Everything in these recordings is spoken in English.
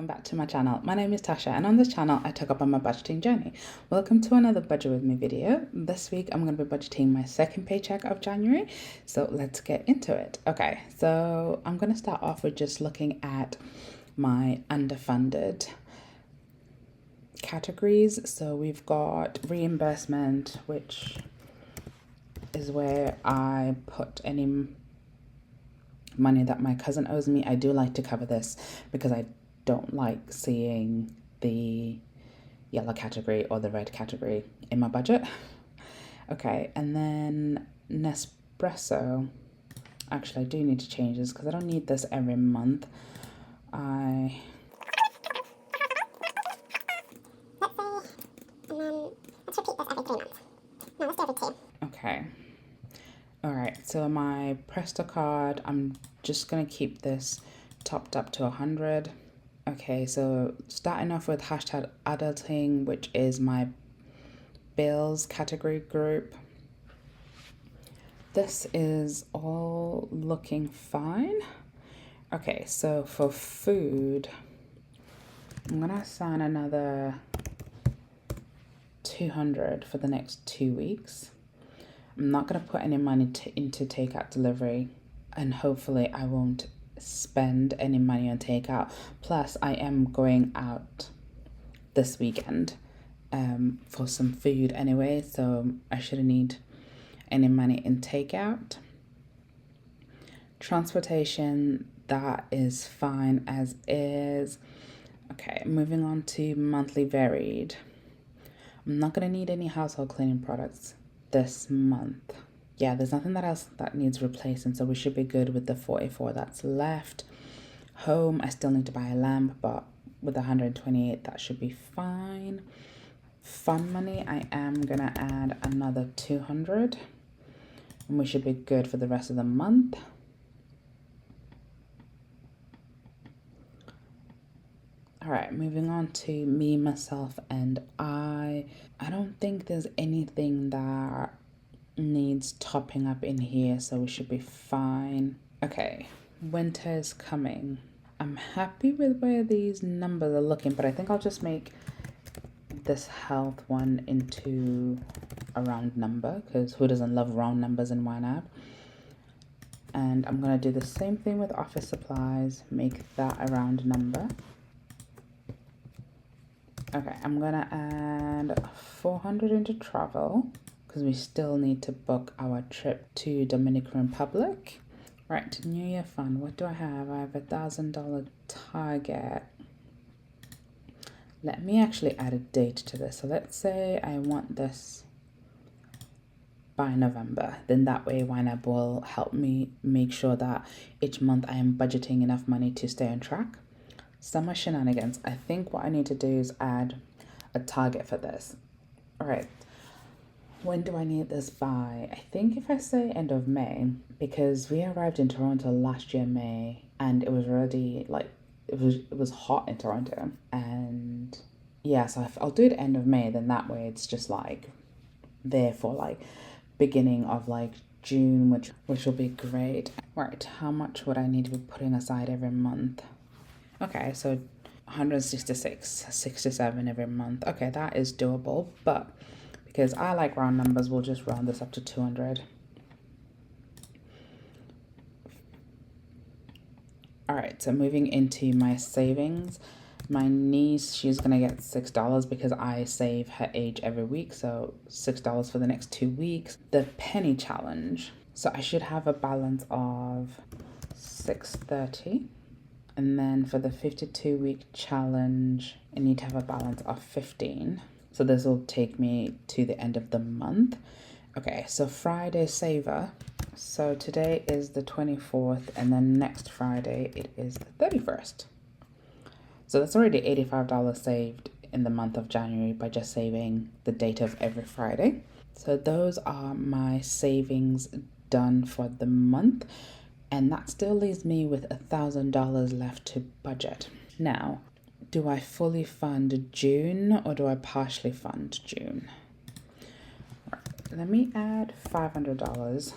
welcome back to my channel. My name is Tasha, and on this channel I talk about my budgeting journey. Welcome to another budget with me video. This week I'm going to be budgeting my second paycheck of January, so let's get into it. Okay, so I'm going to start off with just looking at my underfunded categories. So we've got reimbursement, which is where I put any money that my cousin owes me. I do like to cover this because I don't like seeing the yellow category or the red category in my budget. Okay, and then Nespresso. Actually, I do need to change this because I don't need this every month. Let's repeat this every 3 months. No, let's do every 2. Okay. All right, so my Presto card, I'm just gonna keep this topped up to 100. Okay, so starting off with hashtag adulting, which is my bills category group. This is all looking fine. Okay, so for food, I'm gonna assign another 200 for the next 2 weeks. I'm not going to put any money into takeout delivery, and hopefully I won't spend any money on takeout. Plus, I am going out this weekend for some food anyway, so I shouldn't need any money in takeout. Transportation, that is fine as is. Okay, moving on to monthly varied. I'm not going to need any household cleaning products this month. Yeah, there's nothing else that needs replacing, so we should be good with the 44 that's left. Home, I still need to buy a lamp, but with 128 that should be fine. Fun money, I am gonna add another 200 and we should be good for the rest of the month. All right, moving on to me, myself, and I don't think there's anything that needs topping up in here, so we should be fine. Okay, winter is coming. I'm happy with where these numbers are looking, but I think I'll just make this health one into a round number, because who doesn't love round numbers in YNAB? And I'm gonna do the same thing with office supplies, make that a round number. Okay, I'm gonna add 400 into travel because we still need to book our trip to Dominican Republic. Right, New Year fund. What do I have? I have $1,000 target. Let me actually add a date to this. So let's say I want this by November. Then that way YNAB will help me make sure that each month I am budgeting enough money to stay on track. Summer shenanigans. I think what I need to do is add a target for this. All right. When do I need this by? I think if I say end of May, because we arrived in Toronto last year, May, and it was already like, it was hot in Toronto. And yeah, so I'll do it end of May, then that way it's just like there for like beginning of like June, which will be great. Right, how much would I need to be putting aside every month? Okay, so 166, 67 every month. Okay, that is doable, but because I like round numbers, we'll just round this up to 200. All right, so moving into my savings. My niece, she's gonna get $6 because I save her age every week, so $6 for the next 2 weeks. The penny challenge. So I should have a balance of $630. And then for the 52-week challenge, I need to have a balance of 15. So this will take me to the end of the month. Okay, so Friday saver. So today is the 24th, and then next Friday it is the 31st. So that's already $85 saved in the month of January by just saving the date of every Friday. So those are my savings done for the month. And that still leaves me with $1,000 left to budget. Now, do I fully fund June or do I partially fund June? All right, let me add $500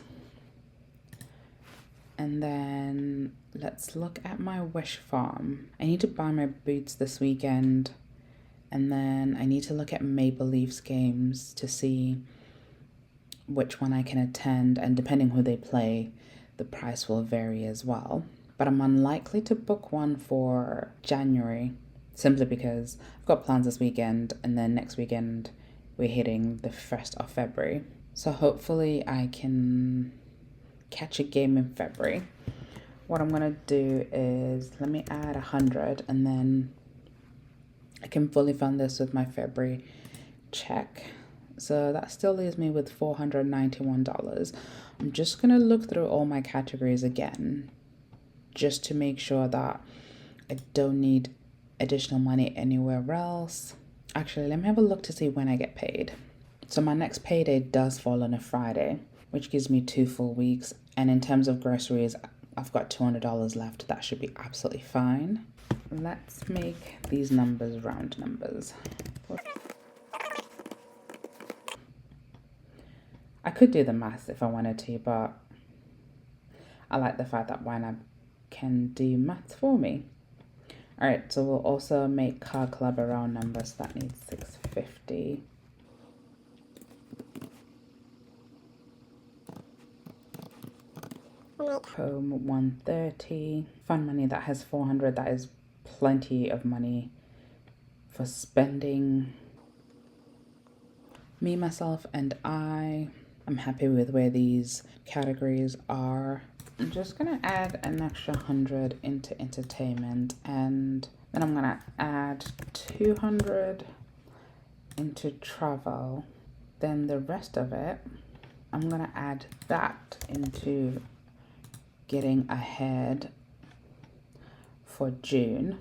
And then let's look at my wish farm. I need to buy my boots this weekend. And then I need to look at Maple Leafs games to see which one I can attend. And depending who they play, the price will vary as well. But I'm unlikely to book one for January, simply because I've got plans this weekend, and then next weekend we're hitting the 1st of February. So hopefully I can catch a game in February. What I'm gonna do is let me add 100, and then I can fully fund this with my February check. So that still leaves me with $491. I'm just gonna look through all my categories again, just to make sure that I don't need additional money anywhere else. Actually, let me have a look to see when I get paid. So my next payday does fall on a Friday, which gives me 2 full weeks. And in terms of groceries, I've got $200 left. That should be absolutely fine. Let's make these numbers round numbers. I could do the maths if I wanted to, but I like the fact that YNAB can do maths for me. All right, so we'll also make Car Club a round number, so that needs 650. Home 130. Fund money, that has 400. That is plenty of money for spending. Me, myself, and I'm happy with where these categories are. I'm just gonna add an extra 100 into entertainment, and then I'm gonna add 200 into travel. Then the rest of it, I'm gonna add that into getting ahead for June.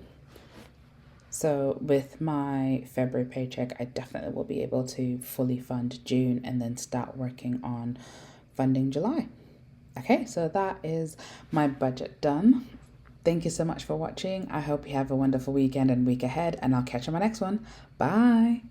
So with my February paycheck, I definitely will be able to fully fund June and then start working on funding July. Okay, so that is my budget done. Thank you so much for watching. I hope you have a wonderful weekend and week ahead, and I'll catch you on my next one. Bye.